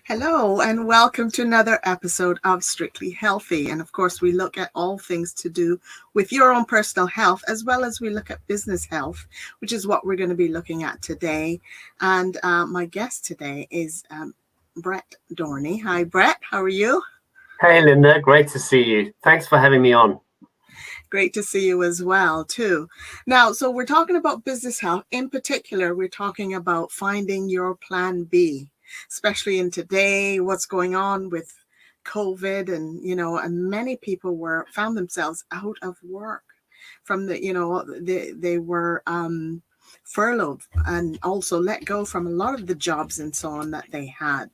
Hello, and welcome to another episode of Strictly Healthy. And of course, we look at all things to do with your own personal health, as well as we look at business health, which is what we're going to be looking at today. And my guest today is Brett Dorney. Hi, Brett. How are you? Hey, Linda. Great to see you. Thanks for having me on. Great to see you as well, too. Now, so we're talking about business health. In particular, we're talking about finding your plan B, especially in today, what's going on with COVID, and many people found themselves out of work from they were furloughed and also let go from a lot of the jobs and so on that they had.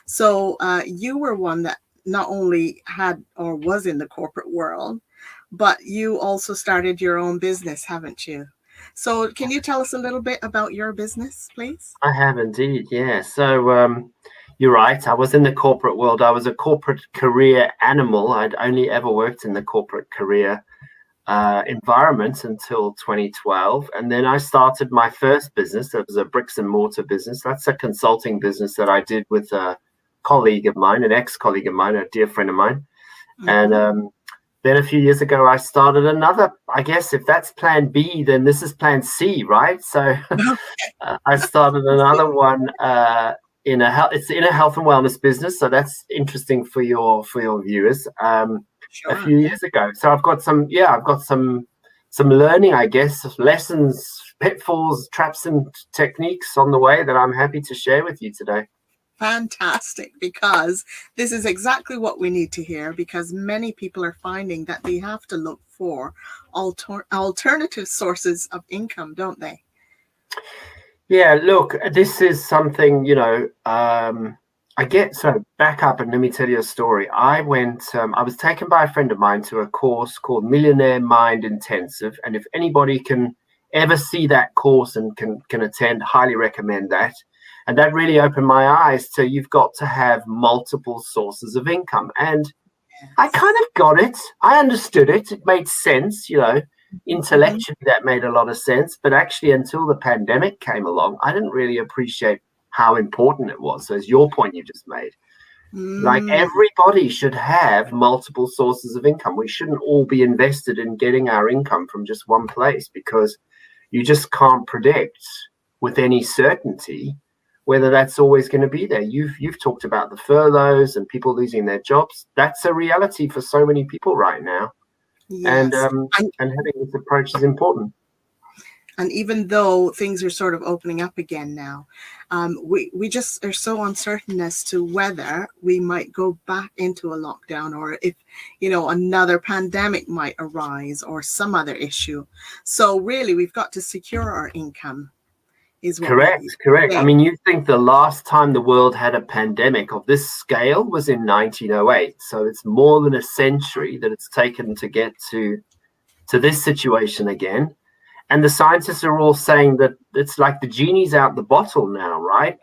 So you were one that not only had or was in the corporate world, but you also started your own business, haven't you? So can you tell us a little bit about your business, please? I have indeed, yeah. So you're right. I was in the corporate world. I was a corporate career animal. I'd only ever worked in the corporate career environment until 2012. And then I started my first business. It was a bricks and mortar business. That's a consulting business that I did with a colleague of mine, an ex-colleague of mine, a dear friend of mine. Mm-hmm. And then a few years ago, I started another. I guess if that's plan B, then this is plan C, right? So I started another one it's in a health and wellness business. So that's interesting for your viewers. Sure. A few years ago. So I've got some learning, I guess, lessons, pitfalls, traps, and techniques on the way that I'm happy to share with you today. Fantastic, because this is exactly what we need to hear, because many people are finding that they have to look for alternative sources of income, don't they? Yeah, look, this is something, so back up and let me tell you a story. I was taken by a friend of mine to a course called Millionaire Mind Intensive. And if anybody can ever see that course and can attend, highly recommend that. And that really opened my eyes to you've got to have multiple sources of income. And yes. I kind of got it. I understood it. It made sense, intellectually that made a lot of sense. But actually, until the pandemic came along, I didn't really appreciate how important it was. So as your point you just made, like everybody should have multiple sources of income. We shouldn't all be invested in getting our income from just one place, because you just can't predict with any certainty whether that's always going to be there. You've talked about the furloughs and people losing their jobs. That's a reality for so many people right now. Yes. And having this approach is important. And even though things are sort of opening up again now, we just are so uncertain as to whether we might go back into a lockdown, or if, another pandemic might arise or some other issue. So really, we've got to secure our income. Correct. I mean, you think the last time the world had a pandemic of this scale was in 1908. So it's more than a century that it's taken to get to this situation again. And the scientists are all saying that it's like the genie's out the bottle now, right?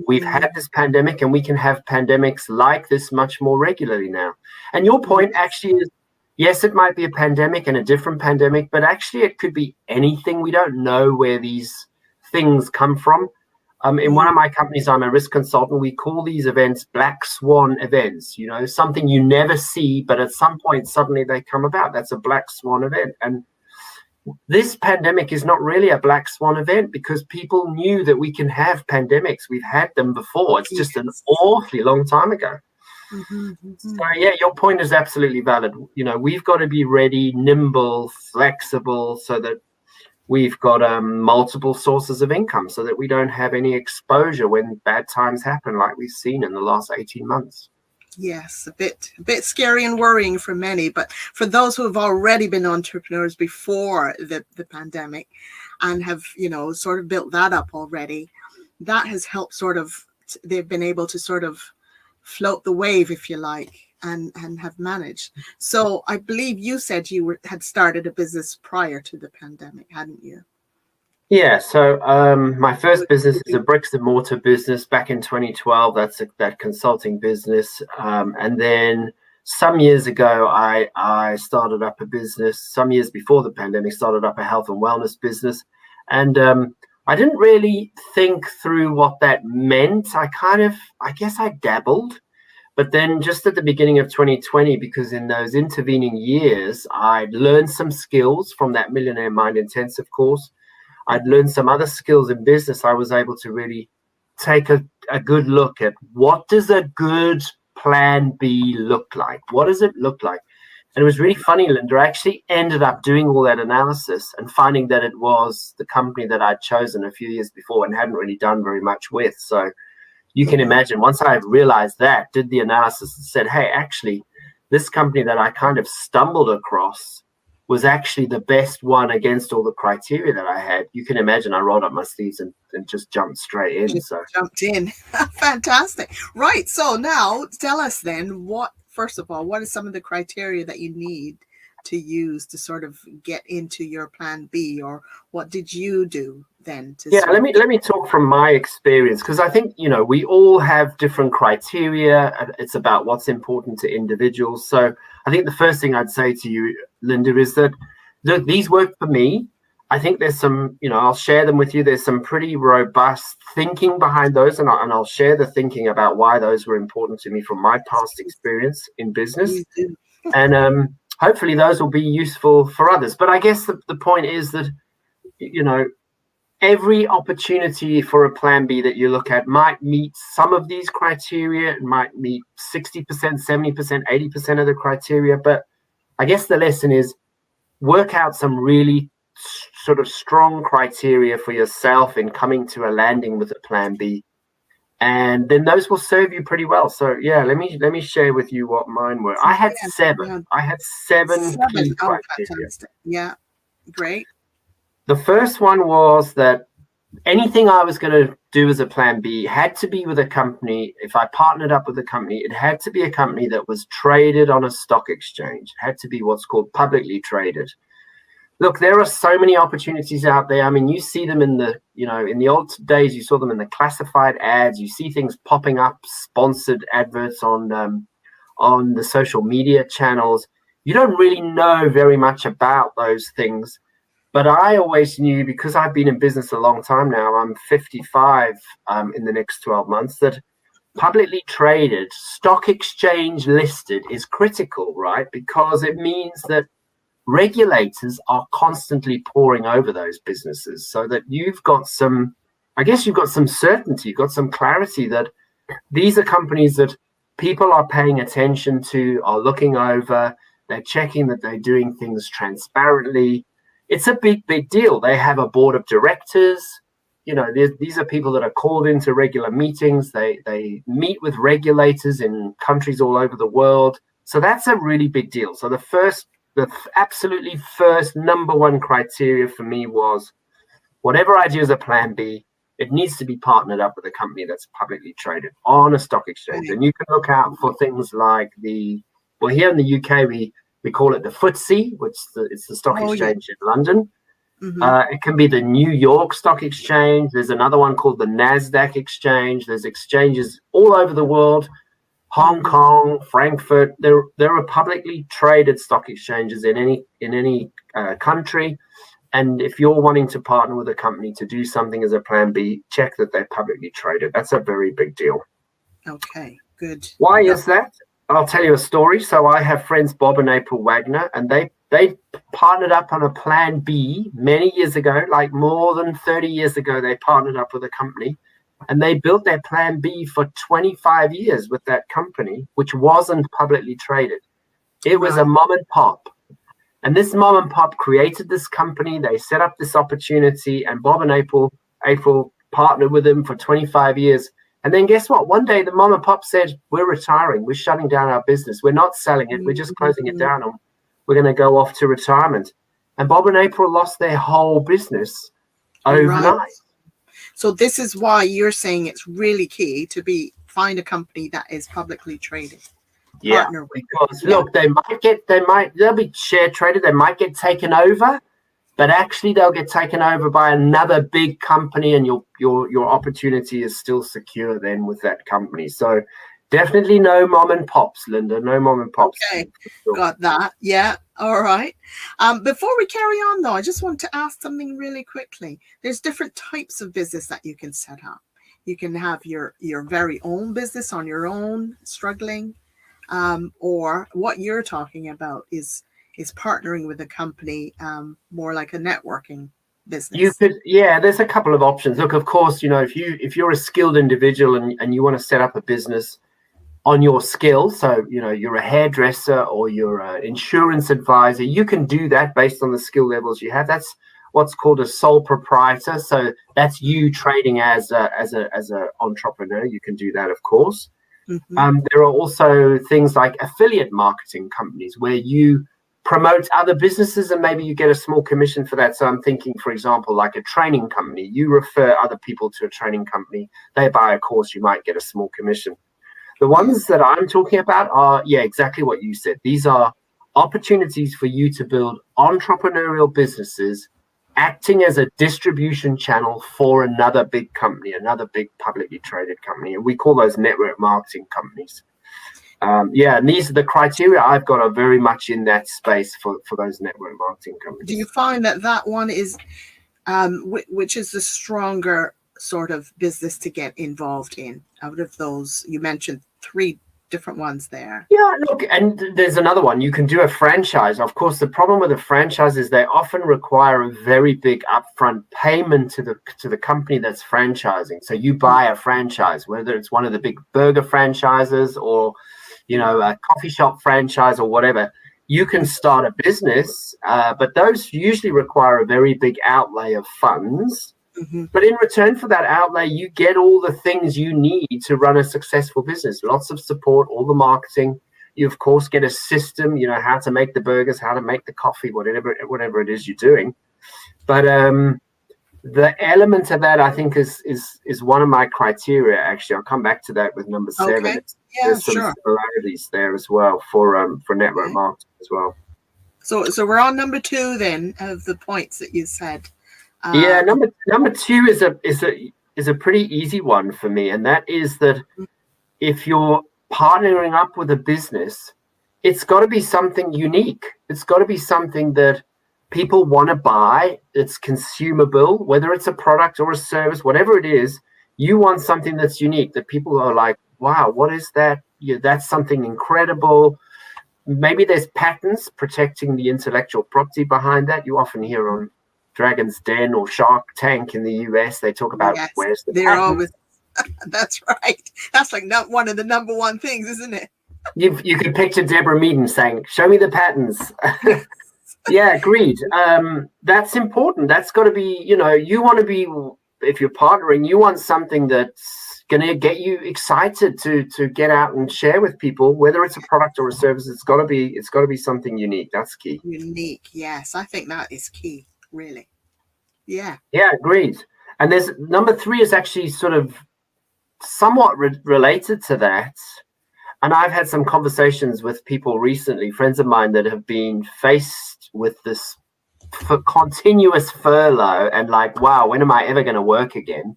We've had this pandemic, and we can have pandemics like this much more regularly now. And your point actually is, yes, it might be a pandemic and a different pandemic, but actually it could be anything. We don't know where these things come from. In one of my companies, I'm a risk consultant. We call these events black swan events, something you never see, but at some point suddenly they come about. That's a black swan event. And this pandemic is not really a black swan event, because people knew that we can have pandemics. We've had them before. It's just an awfully long time ago. So yeah, your point is absolutely valid. We've got to be ready, nimble, flexible, so that we've got multiple sources of income, so that we don't have any exposure when bad times happen, like we've seen in the last 18 months. Yes, a bit scary and worrying for many, but for those who have already been entrepreneurs before the pandemic and have, sort of built that up already, that has helped they've been able to sort of float the wave, if you like, and have managed. So I believe you said you had started a business prior to the pandemic, hadn't you? Yeah, so my first business is a bricks and mortar business back in 2012. That's that consulting business. And then some years ago, I started up a business. Some years before the pandemic, started up a health and wellness business. And I didn't really think through what that meant. I guess I dabbled. But then just at the beginning of 2020, because in those intervening years, I'd learned some skills from that Millionaire Mind Intensive course. I'd learned some other skills in business. I was able to really take a good look at what does a good plan B look like? What does it look like? And it was really funny, Linda. I actually ended up doing all that analysis and finding that it was the company that I'd chosen a few years before and hadn't really done very much with. So you can imagine, once I realized that, did the analysis and said, hey, actually, this company that I kind of stumbled across was actually the best one against all the criteria that I had. You can imagine I rolled up my sleeves and just jumped straight in. Jumped in. Fantastic. Right. So now tell us then, first of all, what are some of the criteria that you need to use to sort of get into your plan B, or what did you do then? Let me talk from my experience, because I think, we all have different criteria. It's about what's important to individuals. So I think the first thing I'd say to you, Linda, is that these work for me. I think there's some, I'll share them with you. There's some pretty robust thinking behind those, and I'll share the thinking about why those were important to me from my past experience in business. And hopefully those will be useful for others. But I guess the point is that, every opportunity for a plan B that you look at might meet some of these criteria. It might meet 60%, 70%, 80% of the criteria. But I guess the lesson is work out some really sort of strong criteria for yourself in coming to a landing with a plan B. And then those will serve you pretty well. So let me share with you what mine were. I had seven. Yeah. I had seven key criteria. Fantastic. Yeah, great. The first one was that anything I was going to do as a plan B had to be with a company. If I partnered up with a company, it had to be a company that was traded on a stock exchange. It had to be what's called publicly traded. Look, there are so many opportunities out there. I mean, you see them in the old days, you saw them in the classified ads. You see things popping up, sponsored adverts on the social media channels. You don't really know very much about those things. But I always knew, because I've been in business a long time now, I'm 55 in the next 12 months, that publicly traded, stock exchange listed is critical, right? Because it means that regulators are constantly poring over those businesses, so that you've got some certainty, you've got some clarity that these are companies that people are paying attention to, are looking over, they're checking that they're doing things transparently. It's a big deal. They have a board of directors. These are people that are called into regular meetings. They meet with regulators in countries all over the world. So that's a really big deal. So the absolutely first number one criteria for me was, whatever I do as a plan B, it needs to be partnered up with a company that's publicly traded on a stock exchange. And you can look out for things like here in the UK, we call it the FTSE, which it's the stock exchange in London. Mm-hmm. It can be the New York Stock Exchange. There's another one called the NASDAQ Exchange. There's exchanges all over the world. Hong Kong, Frankfurt. There are publicly traded stock exchanges in any country. And if you're wanting to partner with a company to do something as a plan B, check that they're publicly traded. That's a very big deal. Okay, good. Why is that? I'll tell you a story. So I have friends, Bob and April Wagner, and they partnered up on a plan B many years ago, like more than 30 years ago. They partnered up with a company, and they built their plan B for 25 years with that company, which wasn't publicly traded. It was a mom and pop. And this mom and pop created this company. They set up this opportunity, and Bob and April partnered with them for 25 years. And then guess what? One day the mom and pop said, we're retiring. We're shutting down our business. We're not selling it. We're just closing it down, and we're going to go off to retirement. And Bob and April lost their whole business overnight. Right. So this is why you're saying it's really key to find a company that is publicly traded. Yeah, because look, they'll be share traded. They might get taken over, but actually they'll get taken over by another big company, and your opportunity is still secure then with that company. So definitely no mom and pops, Linda. No mom and pops. Okay, got that. Yeah. All right. Before we carry on, though, I just want to ask something really quickly. There's different types of business that you can set up. You can have your very own business on your own, struggling, or what you're talking about is partnering with a company, more like a networking You business. could, yeah, there's a couple of options. Look, of course, if you're a skilled individual and you want to set up a business on your skill, so you're a hairdresser or you're an insurance advisor, you can do that based on the skill levels you have. That's what's called a sole proprietor. So that's you trading as a entrepreneur. You can do that, of course. Mm-hmm. There are also things like affiliate marketing companies where you promote other businesses and maybe you get a small commission for that. So I'm thinking, for example, like a training company. You refer other people to a training company. They buy a course, you might get a small commission. The ones that I'm talking about are, yeah, exactly what you said. These are opportunities for you to build entrepreneurial businesses acting as a distribution channel for another big company, another big publicly traded company. And we call those network marketing companies. And these are the criteria I've got are very much in that space for those network marketing companies. Do you find that one is, which is the stronger sort of business to get involved in out of those? You mentioned 3 different ones there. Yeah, look, and there's another one. You can do a franchise. Of course, the problem with a franchise is they often require a very big upfront payment to the company that's franchising. So you buy a franchise, whether it's one of the big burger franchises or a coffee shop franchise or whatever. You can start a business, but those usually require a very big outlay of funds. Mm-hmm. But in return for that outlay, you get all the things you need to run a successful business. Lots of support, all the marketing. You, of course, get a system, how to make the burgers, how to make the coffee, whatever it is you're doing. But the element of that, I think, is one of my criteria, actually. I'll come back to that with number 7. Okay. There's some similarities there as well for network marketing as well. So we're on number 2 then of the points that you said. Yeah, number 2 is a pretty easy one for me, and that is that if you're partnering up with a business, it's got to be something unique. It's got to be something that people want to buy. It's consumable, whether it's a product or a service, whatever it is. You want something that's unique, that people are like, wow, what is that? Yeah, that's something incredible. Maybe there's patents protecting the intellectual property behind that. You often hear on Dragon's Den or Shark Tank in the US, they talk about where's the patent. Always, that's right. That's like not one of the number 1 things, isn't it? You could picture Deborah Meaden saying, show me the patents. Yeah, agreed. That's important. That's got to be, you want to be, if you're partnering, you want something that's going to get you excited to get out and share with people, whether it's a product or a service. It's got to be something unique. That's key. Unique, yes. I think that is key, really. Yeah. Yeah, agreed. And there's number 3 is actually sort of somewhat related to that. And I've had some conversations with people recently, friends of mine that have been faced with this continuous furlough and like, wow, when am I ever going to work again?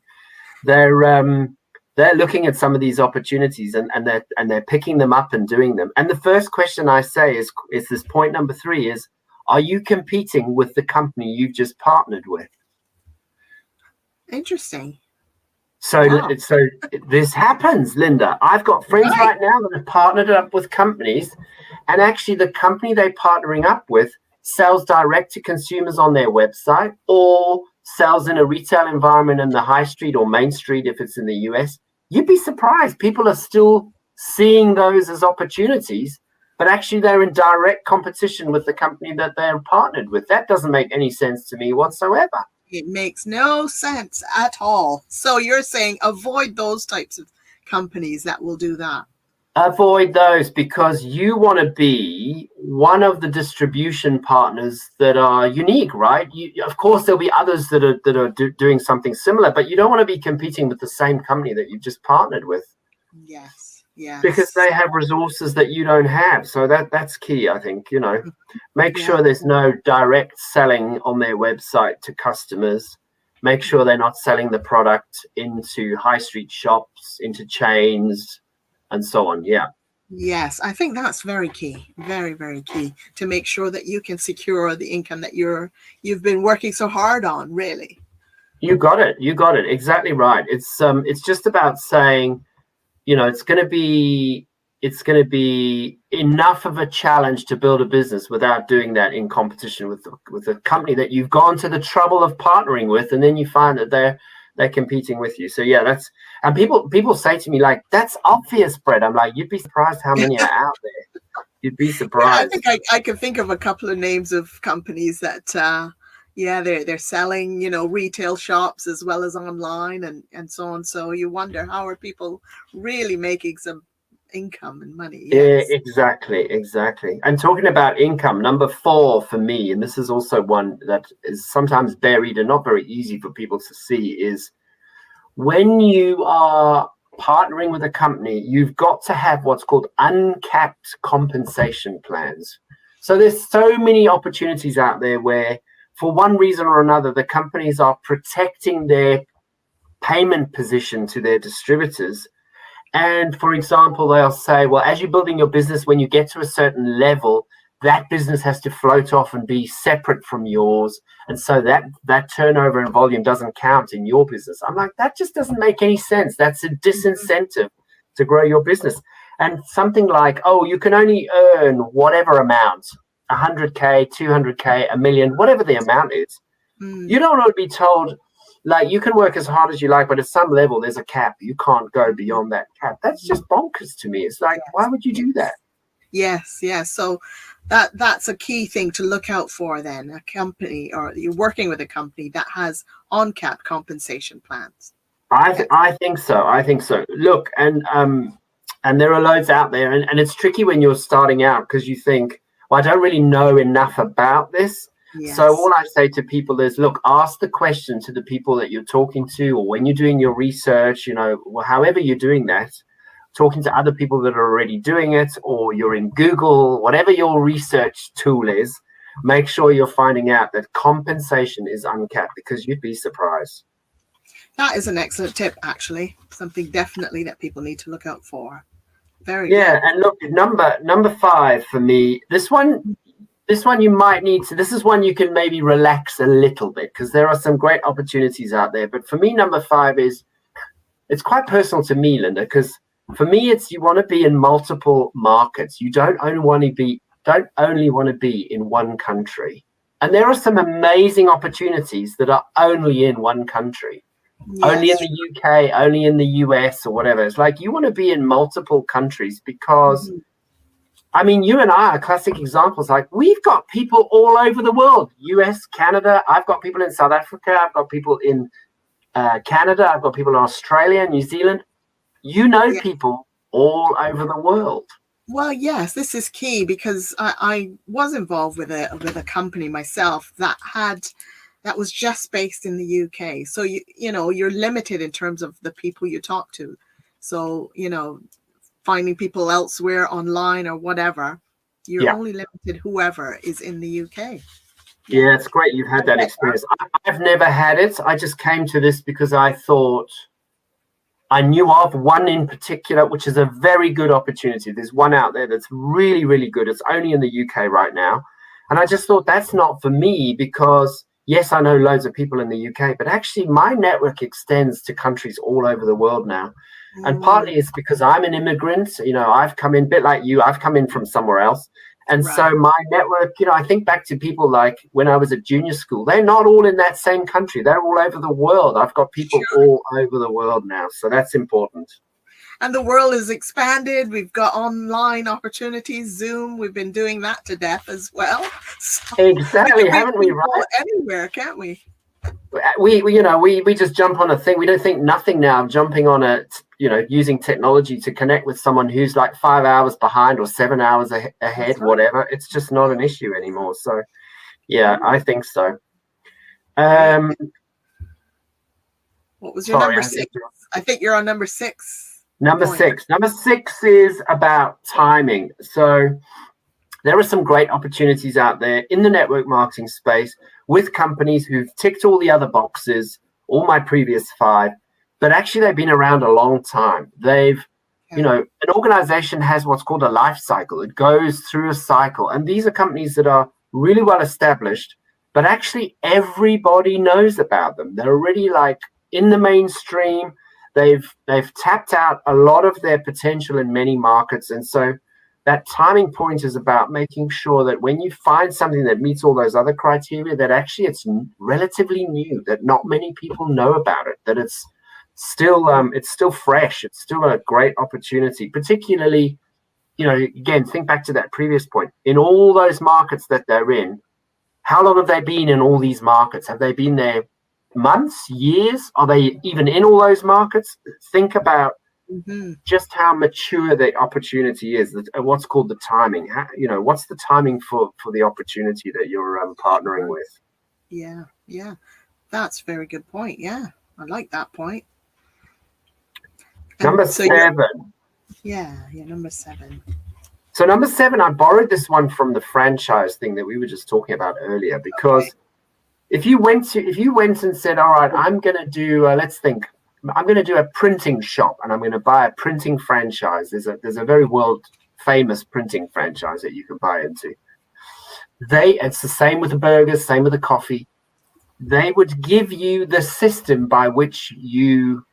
They're looking at some of these opportunities and they're picking them up and doing them. And the first question I say is this point number 3 is, are you competing with the company you've just partnered with? Interesting. So this happens, Linda. I've got friends right now that have partnered up with companies, and actually the company they're partnering up with sells direct to consumers on their website or sells in a retail environment in the high street or main street if it's in the US. You'd be surprised. People are still seeing those as opportunities, but actually they're in direct competition with the company that they're partnered with. That doesn't make any sense to me whatsoever. It makes no sense at all. So you're saying avoid those types of companies that will do that. Avoid those because you want to be one of the distribution partners that are unique, right? Of course, there'll be others that are doing something similar, but you don't want to be competing with the same company that you've just partnered with. Yes. Yes. Because they have resources that you don't have. So that's key, I think, Make sure there's no direct selling on their website to customers. Make sure they're not selling the product into high street shops, into chains, and so on. Yeah. Yes, I think that's very key, very, very key to make sure that you can secure the income that you've been working so hard on, really. You got it. You got it. Exactly right. It's just about saying, it's going to be enough of a challenge to build a business without doing that in competition with a company that you've gone to the trouble of partnering with, and then you find that they're competing with you. So yeah, and people say to me, like, that's obvious, Brett. I'm like, you'd be surprised how many are out there. You'd be Yeah, I surprised. think I can think of a couple of names of companies that yeah, they're selling, retail shops as well as online and so on. So you wonder, how are people really making some income and money? Yeah, Yes. exactly. And talking about income, number 4 for me, and this is also one that is sometimes buried and not very easy for people to see, is when you are partnering with a company, you've got to have what's called uncapped compensation plans. So there's so many opportunities out there where, for one reason or another, the companies are protecting their payment position to their distributors. And for example, they'll say, well, as you're building your business, when you get to a certain level, that business has to float off and be separate from yours. And so that turnover and volume doesn't count in your business. I'm like, that just doesn't make any sense. That's a disincentive to grow your business. And something like, oh, you can only earn whatever amount, 100K, 200K, a million, whatever the amount is. Mm. You don't want to be told, like, you can work as hard as you like, but at some level there's a cap. You can't go beyond that cap. That's just bonkers to me. It's like, why Yes, would you do that? yes. So that's a key thing to look out for then, a company, or you're working with a company that has on-cap compensation plans. Yes. I think so. I think so. Look, and there are loads out there, and it's tricky when you're starting out because you think, well, I don't really know enough about this. So Yes. all I say to people is, look, ask the question to the people that you're talking to, or when you're doing your research, however you're doing that, talking to other people that are already doing it, or you're in Google, whatever your research tool is, make sure you're finding out that compensation is uncapped, because you'd be surprised. That is an excellent tip, actually. Something definitely that people need to look out for. Very Yeah, good. and look, number 5 for me, this one you might need to, this is one you can maybe relax a little bit, because there are some great opportunities out there. But for me, number 5 is, it's quite personal to me, Linda, because for me, it's, you want to be in multiple markets. You don't only want to be in one country. And there are some amazing opportunities that are only in one country, only in Yes. the UK, only in the US, or whatever. It's like, you want to be in multiple countries because, Mhm. I mean, you and I are classic examples. Like, we've got people all over the world, US, Canada. I've got people in South Africa. I've got people in Canada. I've got people in Australia, New Zealand. Yeah. People all over the world. Well, yes, this is key because I was involved with a company myself that was just based in the UK. So you're limited in terms of the people you talk to. So finding people elsewhere online or whatever, you're Yeah. only limited whoever is in the UK. Yeah. Yeah, it's great you've had that experience. I've never had it. I just came to this because I thought, I knew of one in particular, which is a very good opportunity. There's one out there that's really, really good. It's only in the UK right now. And I just thought, that's not for me, because yes, I know loads of people in the UK, but actually my network extends to countries all over the world now. And Mm, partly it's because I'm an immigrant. I've come in, a bit like you, I've come in from somewhere else. And right. so my network, I think back to people like when I was at junior school, they're not all in that same country. They're all over the world. I've got people Sure. all over the world now. So that's important. And the world is expanded. We've got online opportunities, Zoom. We've been doing that to death as well. So we Exactly, can meet haven't we, people right? anywhere, can't we? We just jump on a thing. We don't think nothing now of jumping on using technology to connect with someone who's like 5 hours behind or 7 hours ahead, That's right. whatever. It's just not an issue anymore. So yeah, I think so. Very Um, good. What was your sorry, number 6? I think you're on number 6 number point. 6. Number 6 is about timing. So there are some great opportunities out there in the network marketing space with companies who've ticked all the other boxes, all my previous 5, but actually they've been around a long time. They've You know, an organization has what's called a life cycle. It goes through a cycle. And these are companies that are really well established, but actually everybody knows about them. They're already like in the mainstream. They've tapped out a lot of their potential in many markets. And so that timing point is about making sure that when you find something that meets all those other criteria, that actually it's relatively new, that not many people know about it, that it's still fresh. It's still a great opportunity, particularly, you know, again, think back to that previous point. In all those markets that they're in, how long have they been in all these markets? Have they been there months, years? Are they even in all those markets? Think about just how mature the opportunity is, what's called the timing. How, you know, what's the timing for the opportunity that you're partnering with? Yeah, that's a very good point. Yeah, I like that point. Number 7. Number 7. So number 7, I borrowed this one from the franchise thing that we were just talking about earlier, because if you went and said, all right, I'm going to do, let's think, I'm going to do a printing shop and I'm going to buy a printing franchise. There's a very world famous printing franchise that you can buy into. It's the same with the burgers, same with the coffee. They would give you the system by which you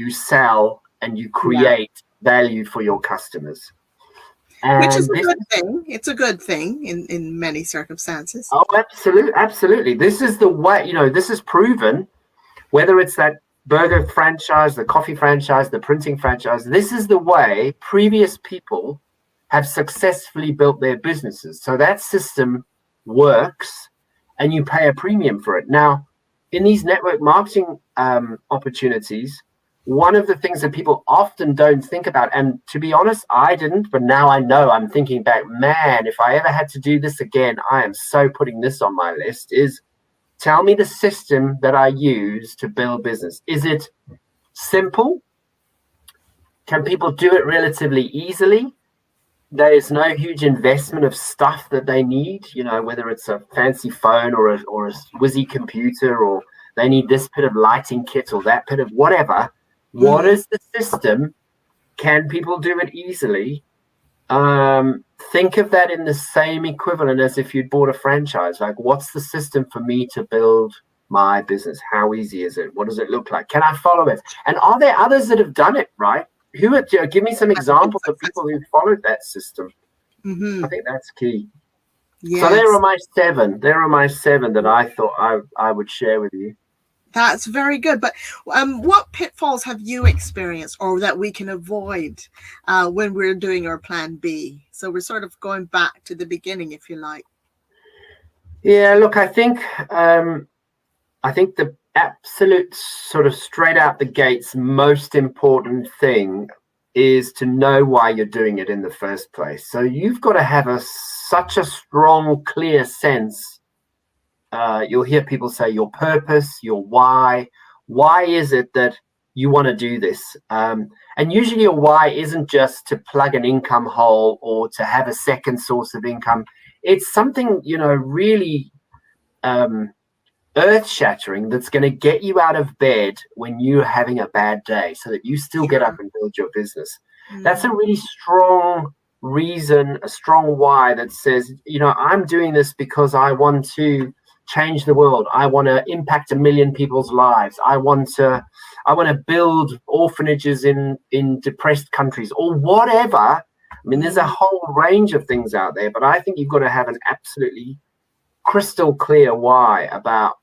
sell and you create value for your customers. And which is a good thing. It's a good thing in many circumstances. Oh, absolutely. This is the way, you know, this is proven, whether it's that burger franchise, the coffee franchise, the printing franchise, this is the way previous people have successfully built their businesses. So that system works and you pay a premium for it. Now, in these network marketing opportunities, one of the things that people often don't think about, and to be honest, I didn't, but now I know, I'm thinking back, man, if I ever had to do this again, I am so putting this on my list, is tell me the system that I use to build business. Is it simple? Can people do it relatively easily? There is no huge investment of stuff that they need, you know, whether it's a fancy phone or a whizzy computer, or they need this bit of lighting kit or that bit of whatever. What is the system? Can people do it easily? Think of that in the same equivalent as if you'd bought a franchise. Like, what's the system for me to build my business? How easy is it? What does it look like? Can I follow it? And are there others that have done it, right? Give me some examples of people who followed that system. I think that's key. Yes. So there are my 7. There are my 7 that I thought I would share with you. That's very good. But what pitfalls have you experienced or that we can avoid when we're doing our plan B? So we're sort of going back to the beginning, if you like. Yeah, look, I think the absolute sort of straight out the gates most important thing is to know why you're doing it in the first place. So you've got to have such a strong, clear sense. You'll hear people say your purpose, your why. Why is it that you want to do this? And usually your why isn't just to plug an income hole or to have a second source of income. It's something, you know, really earth-shattering that's going to get you out of bed when you're having a bad day so that you still get up and build your business. That's a really strong reason, a strong why that says, you know, I'm doing this because I want to change the world. I want to impact 1 million people's lives. I want to build orphanages in depressed countries or whatever. I mean, there's a whole range of things out there, but I think you've got to have an absolutely crystal clear why about,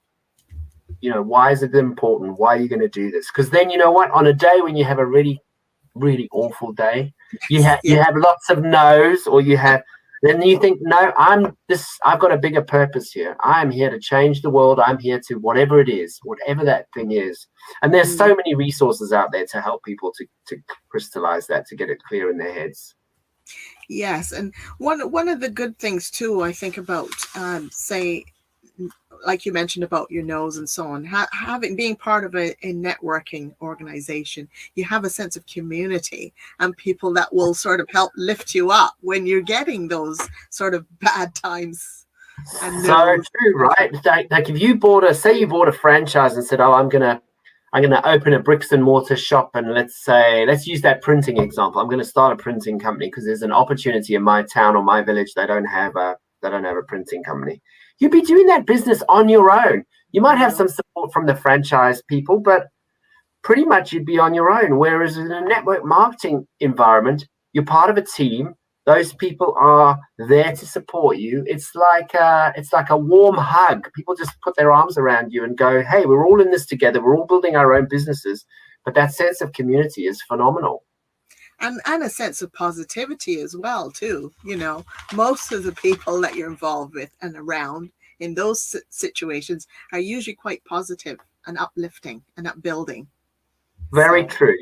you know, why is it important? Why are you going to do this? Because then, you know what, on a day when you have a really, really awful day, you have lots of no's, or then you think, no, I've got a bigger purpose here. I'm here to change the world. I'm here to whatever it is, whatever that thing is. And there's so many resources out there to help people to crystallize that, to get it clear in their heads. Yes. And one of the good things too, I think about, say, like you mentioned about your nose and so on, being part of a networking organization, you have a sense of community and people that will sort of help lift you up when you're getting those sort of bad times. So true, right? Like if you bought a franchise and said, oh, I'm gonna I'm going to open a bricks and mortar shop, and let's use that printing example. I'm going to start a printing company because there's an opportunity in my town or my village. They don't have a printing company. You'd be doing that business on your own. You might have some support from the franchise people, but pretty much you'd be on your own. Whereas in a network marketing environment, you're part of a team. Those people are there to support you. It's like a warm hug. People just put their arms around you and go, hey, we're all in this together. We're all building our own businesses. But that sense of community is phenomenal. And a sense of positivity as well, too. You know, most of the people that you're involved with and around in those situations are usually quite positive and uplifting and upbuilding. Very true.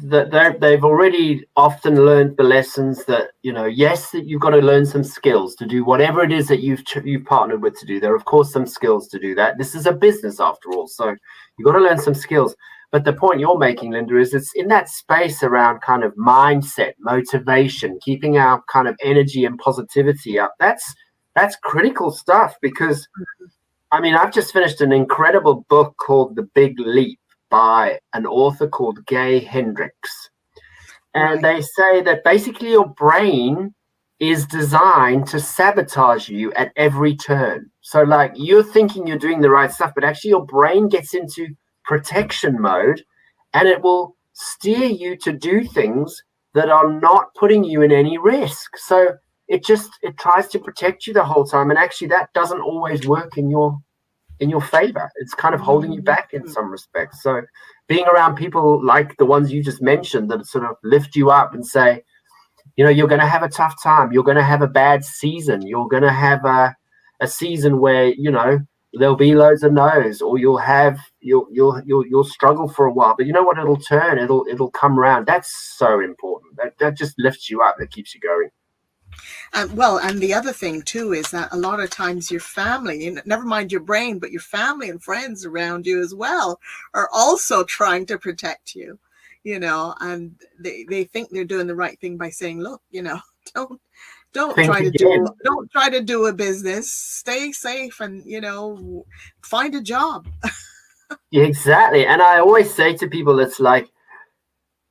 They've already often learned the lessons that, yes, that you've got to learn some skills to do whatever it is that you've partnered with to do. There are, of course, some skills to do that. This is a business after all. So you've got to learn some skills. But the point you're making, Linda, is it's in that space around kind of mindset, motivation, keeping our kind of energy and positivity up. That's critical stuff because, I mean, I've just finished an incredible book called The Big Leap by an author called Gay Hendricks. And they say that basically your brain is designed to sabotage you at every turn. So like you're thinking you're doing the right stuff, but actually your brain gets into protection mode and it will steer you to do things that are not putting you in any risk. So it tries to protect you the whole time. And actually that doesn't always work in your favor. It's kind of holding you back in some respects. So being around people like the ones you just mentioned that sort of lift you up and say, you're going to have a tough time. You're going to have a bad season. You're going to have a season where, there'll be loads of no's, or you'll struggle for a while, but you know what? It'll turn. It'll come around. That's so important. That just lifts you up. That keeps you going. And the other thing too is that a lot of times your family, never mind your brain, but your family and friends around you as well are also trying to protect you, and they think they're doing the right thing by saying, look, don't try to do a business, stay safe and, find a job. Exactly. And I always say to people, it's like,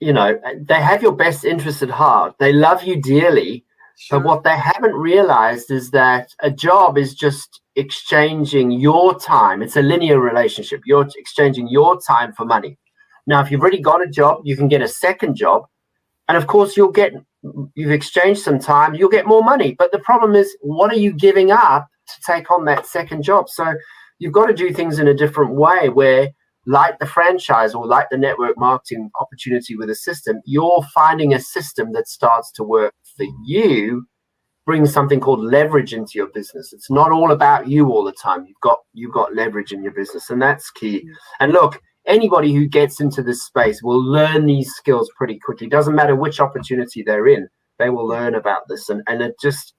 they have your best interest at heart. They love you dearly. Sure. But what they haven't realized is that a job is just exchanging your time. It's a linear relationship. You're exchanging your time for money. Now, if you've already got a job, you can get a second job. And of course, you've exchanged some time, you'll get more money. But the problem is, what are you giving up to take on that second job? So you've got to do things in a different way where, like the franchise or like the network marketing opportunity with a system, you're finding a system that starts to work for you, brings something called leverage into your business. It's not all about you all the time. You've got leverage in your business, and that's key. And look, anybody who gets into this space will learn these skills pretty quickly. Doesn't matter which opportunity they're in, they will learn about this. And it just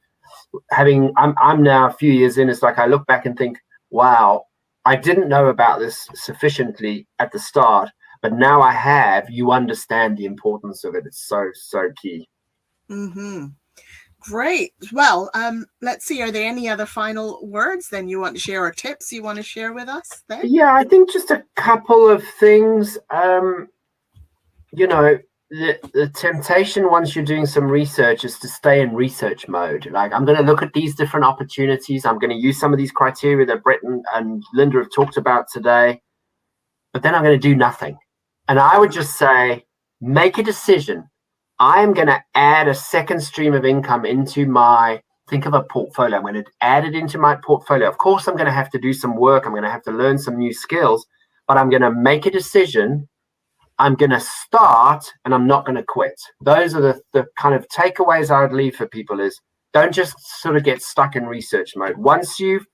I'm now a few years in, it's like I look back and think, wow, I didn't know about this sufficiently at the start, but now I have. You understand the importance of it. It's so, so key. Mm-hmm. Great. Well, let's see. Are there any other final words then you want to share, or tips you want to share with us then? Yeah, I think just a couple of things. The temptation once you're doing some research is to stay in research mode. Like, I'm going to look at these different opportunities. I'm going to use some of these criteria that Brett and Linda have talked about today, but then I'm going to do nothing. And I would just say, make a decision. I am going to add a second stream of income into think of a portfolio. I'm going to add it into my portfolio. Of course, I'm going to have to do some work. I'm going to have to learn some new skills, but I'm going to make a decision. I'm going to start, and I'm not going to quit. Those are the kind of takeaways I would leave for people is don't just sort of get stuck in research mode. Once you've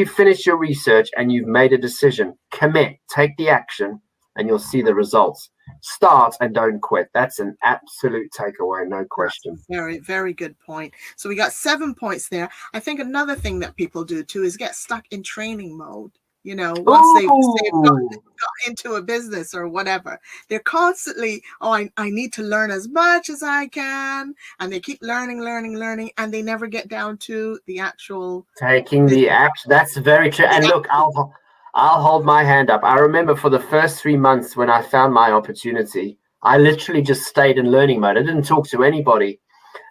finished your research and you've made a decision, commit, take the action, and you'll see the results. Start and don't quit. That's an absolute takeaway, no question. Very, very good point. So we got 7 points there. I think another thing that people do too is get stuck in training mode. Once they've got into a business or whatever, they're constantly, I need to learn as much as I can. And they keep learning, and they never get down to the actual taking the action. That's very true. And look, I'll hold my hand up. I remember for the first 3 months when I found my opportunity, I literally just stayed in learning mode. I didn't talk to anybody.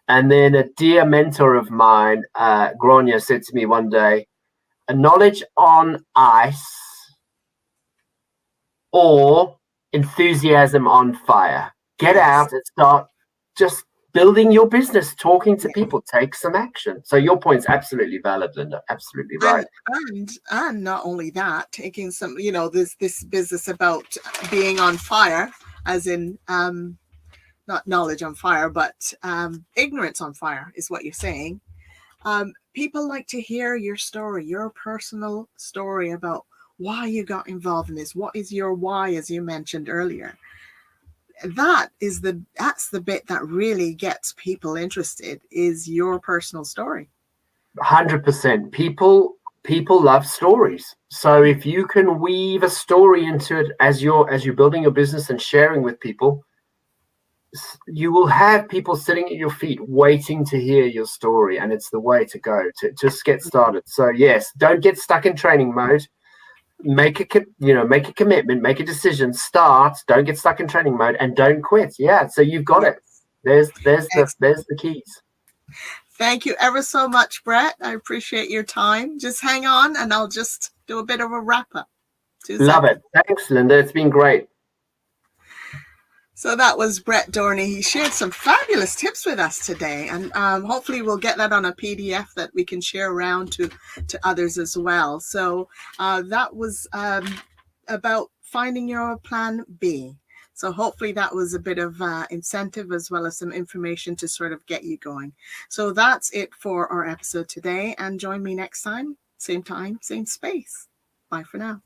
And then a dear mentor of mine, Grania, said to me one day, a knowledge on ice or enthusiasm on fire. Get out and start just building your business, talking to people, take some action. So your point's absolutely valid, Linda. Absolutely right. And not only that, taking some, this business about being on fire, as in not knowledge on fire, but ignorance on fire is what you're saying. People like to hear your story, your personal story about why you got involved in this. What is your why, as you mentioned earlier? That's the bit that really gets people interested, is your personal story. 100%. People love stories. So if you can weave a story into it as you're building your business and sharing with people, you will have people sitting at your feet waiting to hear your story, and it's the way to go to just get started. So yes, don't get stuck in training mode. Make a commitment, make a decision, start, don't get stuck in training mode, and don't quit. Yeah, so you've got it. There's the keys. Thank you ever so much, Brett. I appreciate your time. Just hang on and I'll just do a bit of a wrap up. Love it. Thanks, Linda. It's been great. So that was Brett Dorney. He shared some fabulous tips with us today, and hopefully we'll get that on a PDF that we can share around to others as well. So that was about finding your plan B. So hopefully that was a bit of incentive as well as some information to sort of get you going. So that's it for our episode today, and join me next time, same space. Bye for now.